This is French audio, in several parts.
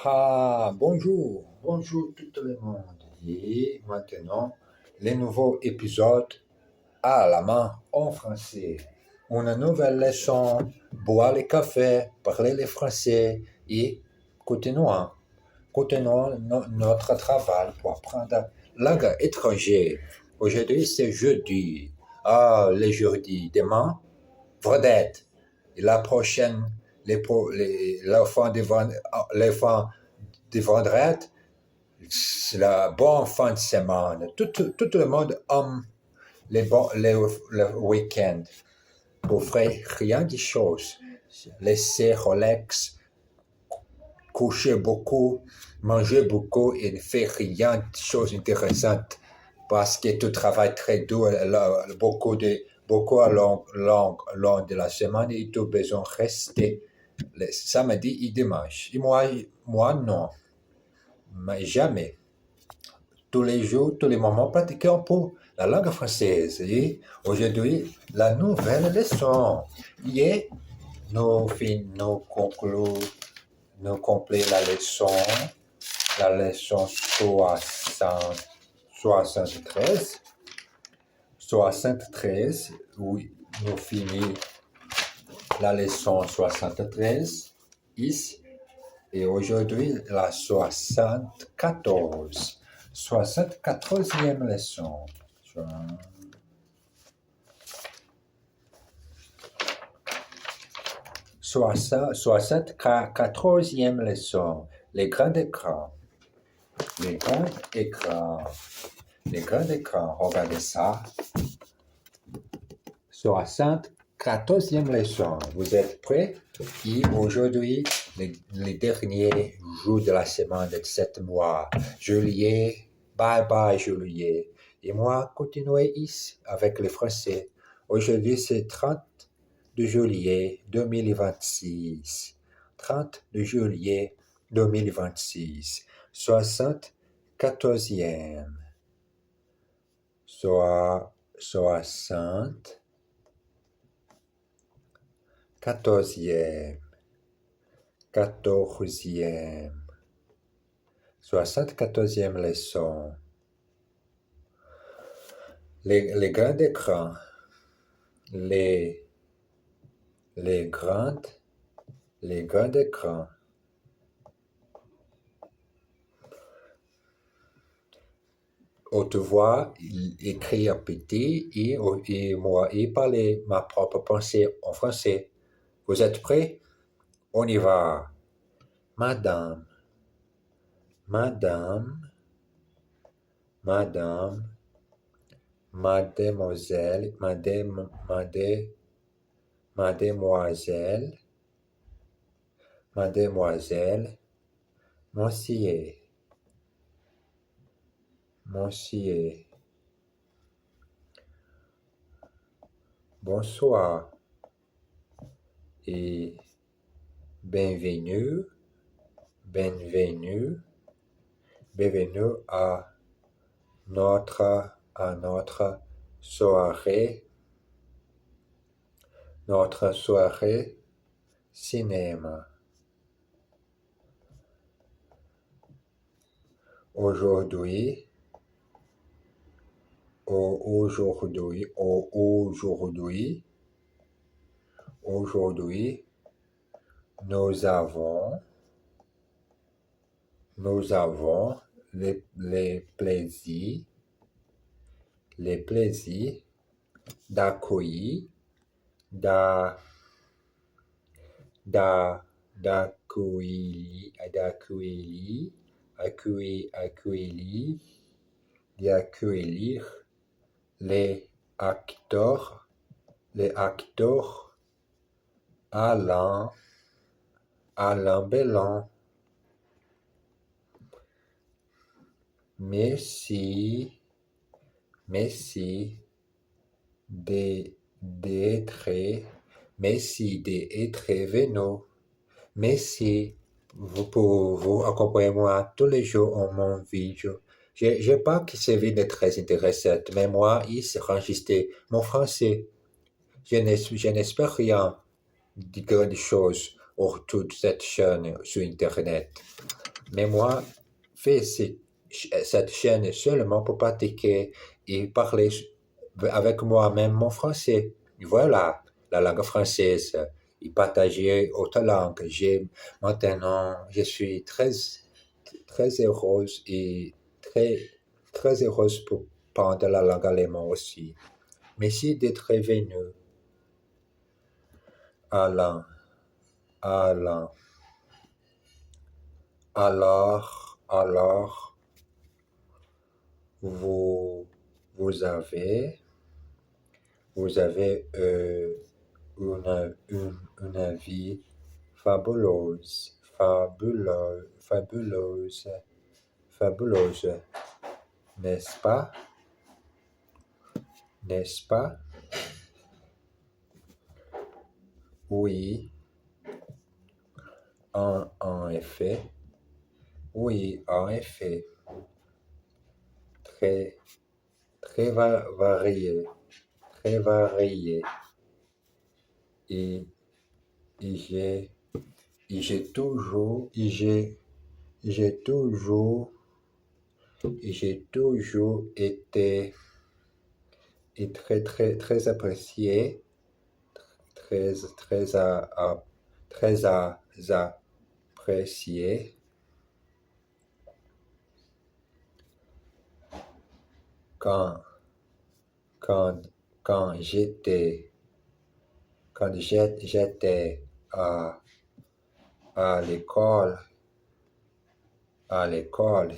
Ah, bonjour, bonjour tout le monde. Et maintenant, les nouveaux épisodes à la main en français. Une nouvelle leçon, boire le café, parler le français et continuons, notre travail pour apprendre langue étrangère. Aujourd'hui, c'est jeudi. Ah, le jeudi. Demain, vedette. Et la prochaine, la fin de vendredi, c'est la bonne fin de semaine. Tout le monde aime le week-end pour faire rien de choses. Laisser relax, coucher beaucoup, manger beaucoup et faire rien de choses intéressantes parce que tu travailles très dur, beaucoup à long de la semaine et tu as besoin de rester le samedi et dimanche. Et moi non, mais jamais. Tous les jours, tous les moments, pratiquer un peu la langue française. Et aujourd'hui, la nouvelle leçon. Et nous concluons, nous complétons la leçon 73. 73, oui, nous finissons la leçon 73 ici. Et aujourd'hui, la 74. 74e leçon. 74e leçon. Les grands écrans. Les grands écrans. Les grands écrans. Regardez ça. 74e leçon. Vous êtes prêts? Et aujourd'hui, les derniers jours de la semaine de 7 mois. Juillet, bye bye juillet. Et moi, continuez ici avec le français. Aujourd'hui, c'est 30 de juillet 2026. 30 de juillet 2026. 74e. 60. 14e. 14e. 74e leçon. Les grands écrans. Les grands écrans. Autrefois, écrit à petit et moi, et parler ma propre pensée en français. Vous êtes prêts? On y va. Madame, madame, madame, mademoiselle, mademoiselle, mademoiselle, monsieur, monsieur, bonsoir et bienvenue, bienvenue, bienvenue à notre soirée, cinéma. Aujourd'hui, nous avons les plaisirs d'accueillir, d'accueillir les acteurs Alain Belland. Merci d'être venu. Merci pour vous accompagner moi tous les jours en mon vidéo. Je pas que cette vidéo est très intéressante, mais moi, il s'est enregistré mon français. Je n'espère rien de grandes choses autour de cette chaîne sur Internet. Mais moi, fais cette chaîne seulement pour pratiquer et parler avec moi-même mon français. Voilà, la langue française. Et partager autre langue. Maintenant, je suis très heureuse et très, très heureuse pour parler la langue allemande aussi. Merci d'être venu. Alain, Alain. Alors, vous, vous avez, vous avez une vie fabuleuse, n'est-ce pas? N'est-ce pas? Oui, en effet. Oui, en effet. Très, très varié. Très varié. Et, et j'ai, et j'ai toujours été et très apprécié, très, très, très apprécié quand, quand, quand j'étais à, à l'école, à l'école,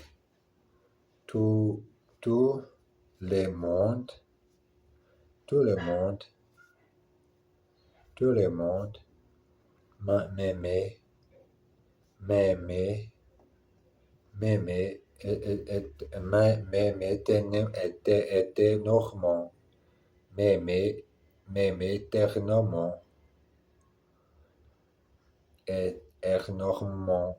tout, tout le monde, tout le monde, tout le monde m'aimait, m'aimait, m'aimait, m'aimait éternellement, m'aimait éternellement, énormément,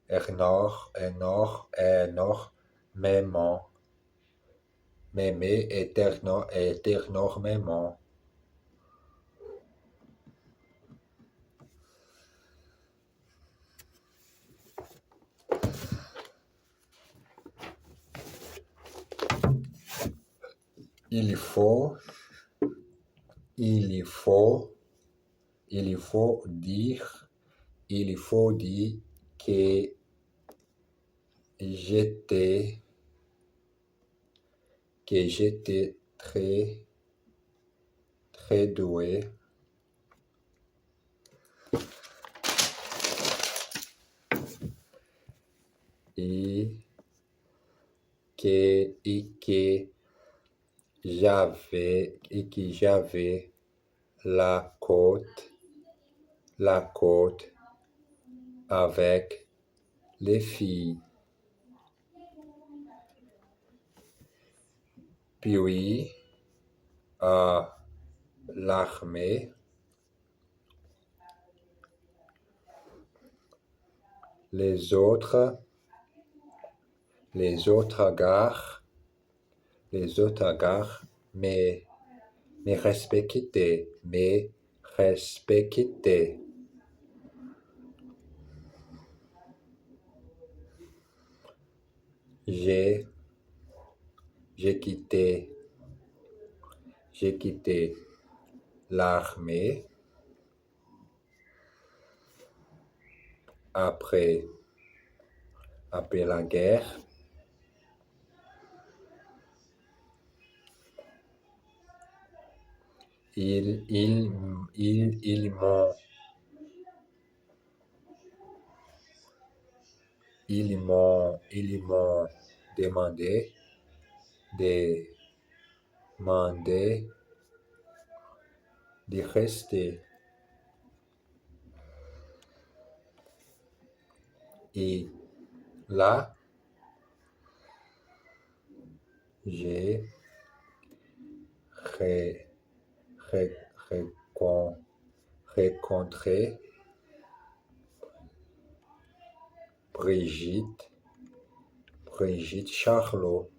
énormément, énormément, m'aimer éternellement. Il faut, il faut, il faut dire, il faut dire que j'étais, très, très doué et que j'avais la côte avec les filles. Puis à l'armée, les autres gars me, me respectaient. J'ai, j'ai quitté, j'ai quitté l'armée après, après la guerre. Ils m'ont demandé de, demandé de rester. Et là, j'ai ré- ré- récon- rencontré Brigitte Charlot,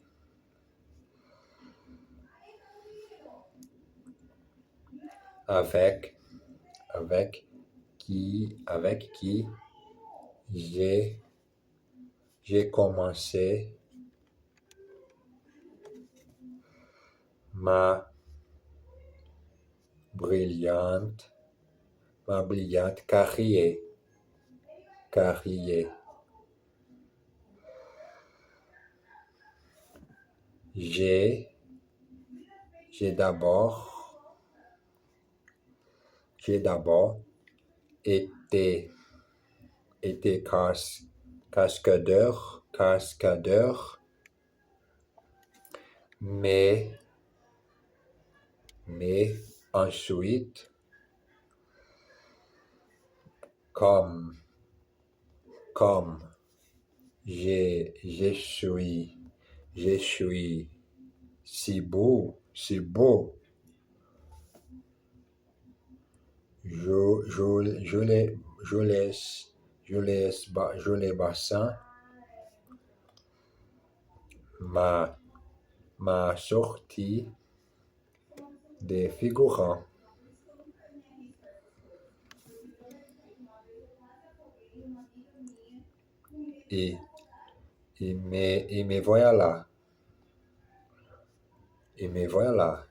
avec, avec avec qui j'ai commencé ma brillante carrière. J'ai d'abord été cascadeur, mais ensuite, comme je suis si beau, je les bassin m'a sorti des figurants. Et me voilà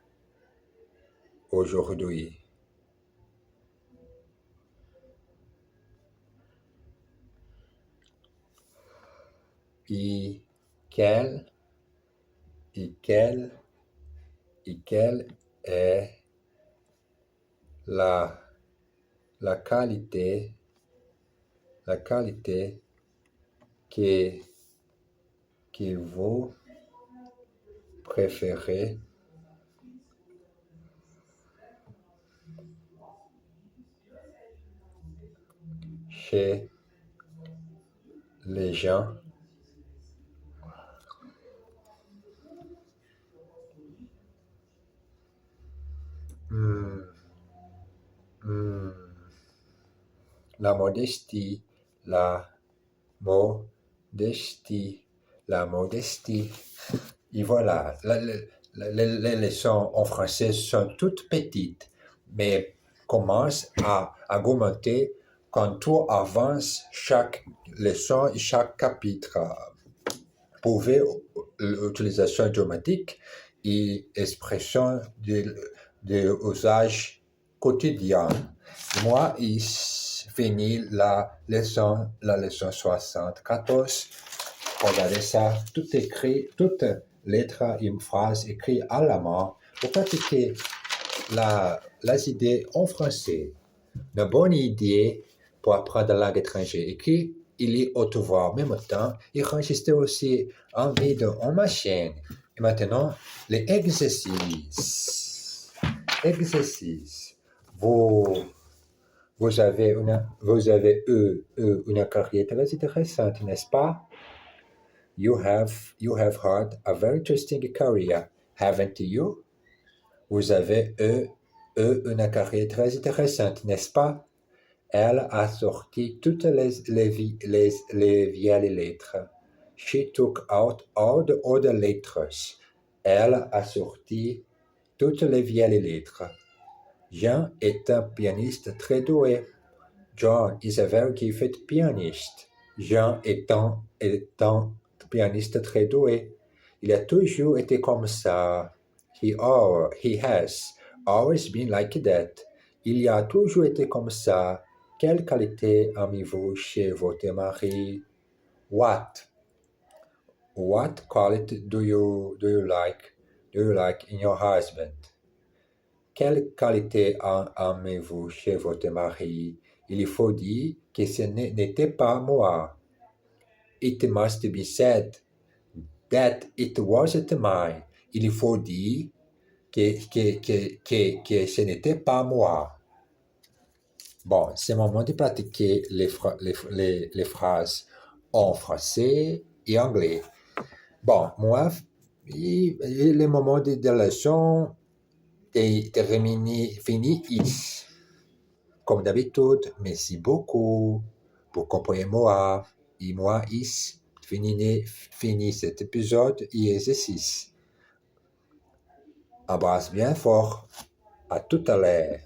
aujourd'hui. Et quelle est la qualité que vous préférez chez les gens la modestie, et voilà, les leçons en français sont toutes petites, mais commencent à augmenter quand tu avances chaque leçon et chaque chapitre. Pouvez l'utilisation idiomatique et expression de usage quotidien. Moi, il finis la leçon 74. Regardez ça, tout écrit, toute lettre et une phrase écrite à la main pour pratiquer les idées en français. Une bonne idée pour apprendre la langue étrangère écrite, il est haute voix en même temps, et enregistre aussi en vidéo en ma chaîne. Et maintenant, les exercices. Vous avez eu une carrière très intéressante, n'est-ce pas? You have had a very interesting career, haven't you? Vous avez eu une carrière très intéressante, n'est-ce pas? Elle a sorti toutes les vieilles lettres. She took out all the other letters. Elle a sorti toutes les vieilles lettres. Jean est un pianiste très doué. John is a very gifted pianist. Jean est un pianiste très doué. Il a toujours été comme ça. He has always been like that. Il a toujours été comme ça. Quelle qualité aimez-vous chez votre mari? What quality do you like in your husband? Quelle qualité aimez-vous chez votre mari? Il faut dire que ce n'était pas moi. It must be said that it wasn't mine. Il faut dire que ce n'était pas moi. Bon, c'est le moment de pratiquer les phrases en français et anglais. Bon, moi, le moment de la leçon est fini ici. Comme d'habitude, merci beaucoup pour comprendre moi. Et moi, ici, fini cet épisode et exercice. Embrasse bien fort. À tout à l'heure.